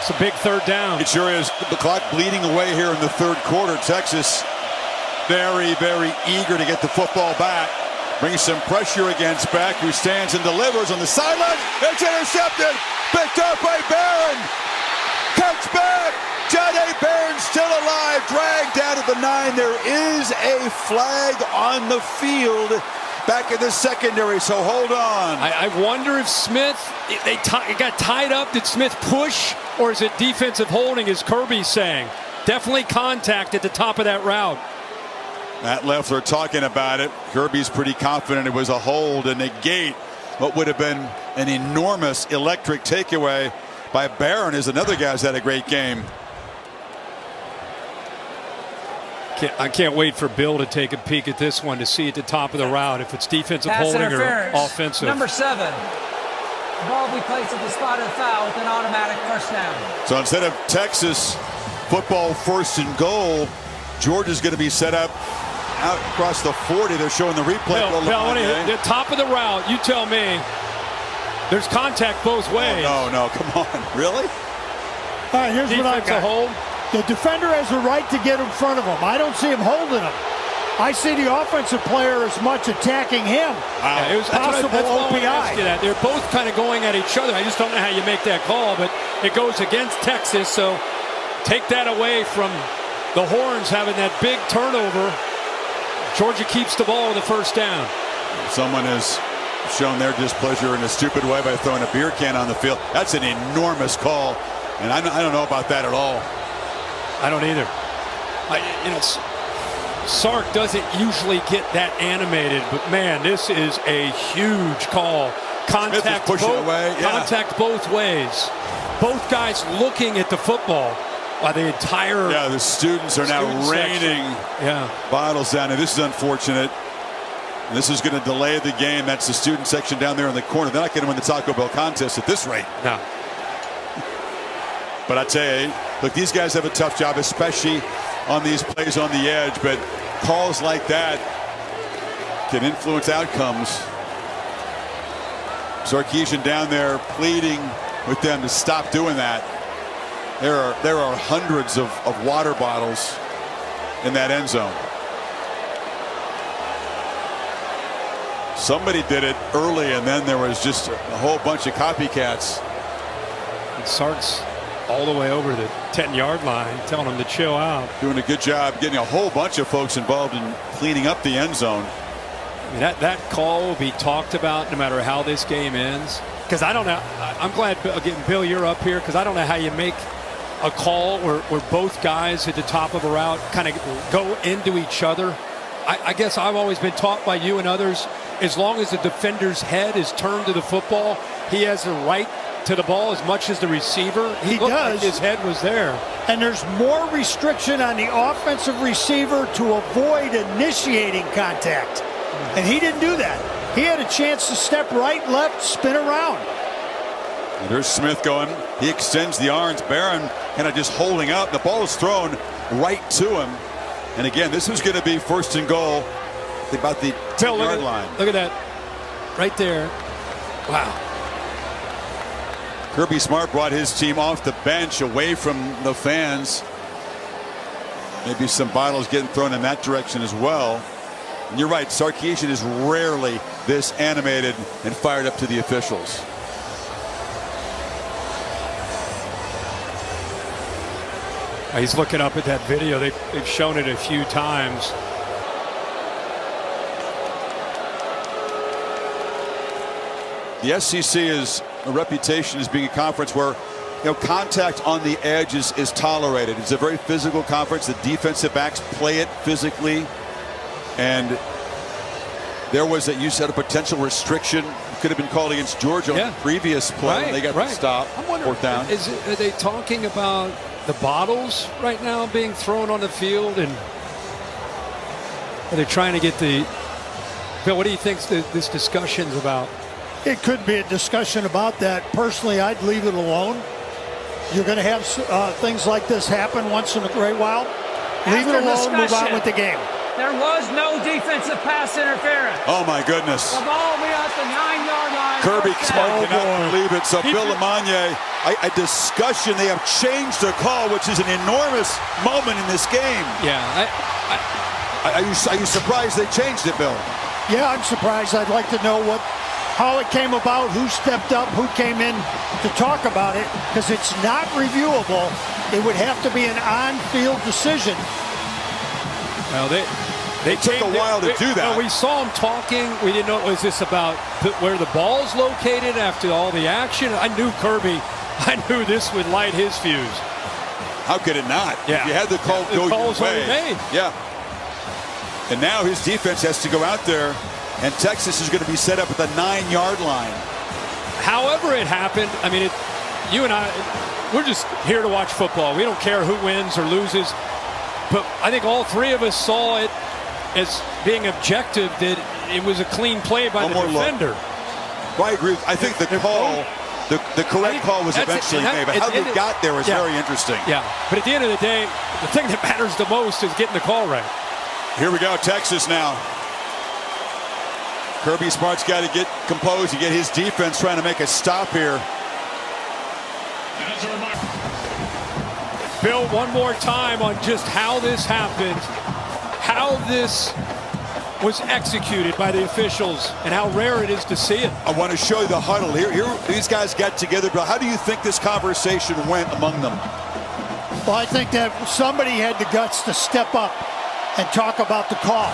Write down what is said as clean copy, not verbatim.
It's a big third down. It sure is. The clock bleeding away here in the third quarter. Texas very, very eager to get the football back. Brings some pressure against Beck, who stands and delivers on the sideline. It's intercepted. Picked up by Barron. Cuts back. John A. Barron still alive. Dragged out of the 9. There is a flag on the field back in the secondary, so hold on. I wonder if Smith, it got tied up. Did Smith push, or is it defensive holding, as Kirby's saying? Definitely contact at the top of that route. Matt Leffler talking about it. Kirby's pretty confident it was a hold to negate what would have been an enormous electric takeaway by Barron, as another guy's had a great game. I can't wait for Bill to take a peek at this one to see at the top of the route if it's defensive holding or offensive. Number 7. The ball will be placed at the spot of the foul with an automatic first down. So instead of Texas football 1st and goal, Georgia's going to be set up out across the 40. They're showing the replay. Bill, the top of the route, you tell me. There's contact both ways. Oh, no, come on. Really? All right, here's what I got. Hold. The defender has the right to get in front of him. I don't see him holding him. I see the offensive player as much attacking him. Wow. Yeah, it was possible OPI. They're both kind of going at each other. I just don't know how you make that call, but it goes against Texas, so take that away from the Horns having that big turnover. Georgia keeps the ball with the first down. Someone has shown their displeasure in a stupid way by throwing a beer can on the field. That's an enormous call, and I don't know about that at all. I don't either. Sark doesn't usually get that animated, but man, this is a huge call. Contact both ways. Both guys looking at the ball. The entire the students are now raining bottles down, and this is unfortunate. And this is going to delay the game. That's the student section down there in the corner. They're not going to win the Taco Bell contest at this rate. No. But I tell you, look, these guys have a tough job, especially on these plays on the edge. But calls like that can influence outcomes. Sarkisian down there pleading with them to stop doing that. There are hundreds of water bottles in that end zone. Somebody did it early, and then there was just a whole bunch of copycats. And Sark's all the way over the 10-yard line, telling them to chill out. Doing a good job getting a whole bunch of folks involved in cleaning up the end zone. I mean, that call will be talked about no matter how this game ends. Because I don't know. I'm glad, again, Bill, you're up here, because I don't know how you make a call where both guys at the top of a route kind of go into each other. I guess I've always been taught by you and others, as long as the defender's head is turned to the football, he has the right to the ball as much as the receiver. He looked does. like his head was there. And there's more restriction on the offensive receiver to avoid initiating contact. And he didn't do that. He had a chance to step right, left, spin around. And there's Smith going. He extends the arms. Barron kind of just holding up. The ball is thrown right to him. And again, this is going to be 1st and goal about the 10-yard line. Look at that. Right there. Wow. Kirby Smart brought his team off the bench, away from the fans. Maybe some bottles getting thrown in that direction as well. And you're right, Sarkisian is rarely this animated and fired up to the officials. He's looking up at that video. They've shown it a few times. The SEC is a reputation as being a conference where contact on the edge is tolerated. It's a very physical conference. The defensive backs play it physically. And there was, you said, a potential restriction could have been called against Georgia on the previous play. They got the stop. I'm wondering, 4th down. Are they talking about the bottles right now being thrown on the field, and are they trying to get the Bill? What do you think this discussion's about? It could be a discussion about that. Personally, I'd leave it alone. You're going to have things like this happen once in a great while. Leave it alone, move on with the game. There was no defensive pass interference. Oh, my goodness. The ball be at the 9-yard line. Kirby First down. cannot believe it. So Bill Lamagna, a discussion. They have changed the call, which is an enormous moment in this game. Yeah. Are you surprised they changed it, Bill? Yeah, I'm surprised. I'd like to know how it came about, who stepped up, who came in to talk about it, because it's not reviewable. It would have to be an on-field decision. Well, they took a while to do that. No, we saw them talking. We didn't know, was this about where the ball's located after all the action? I knew Kirby. I knew this would light his fuse. How could it not? Yeah. You had the call go your way. Made. Yeah. And now his defense has to go out there, and Texas is going to be set up at the 9-yard line. However it happened, I mean, you and I, we're just here to watch football. We don't care who wins or loses. But I think all three of us saw it as being objective, that it was a clean play by the defender. Well, I agree. I think the call, the correct call was eventually made, but how they got there was very interesting. Yeah, but at the end of the day, the thing that matters the most is getting the call right. Here we go, Texas now. Kirby Smart's got to get composed and get his defense trying to make a stop here. Bill, one more time on just how this happened, how this was executed by the officials, and how rare it is to see it. I want to show you the huddle here. These guys got together, but how do you think this conversation went among them? Well, I think that somebody had the guts to step up and talk about the call.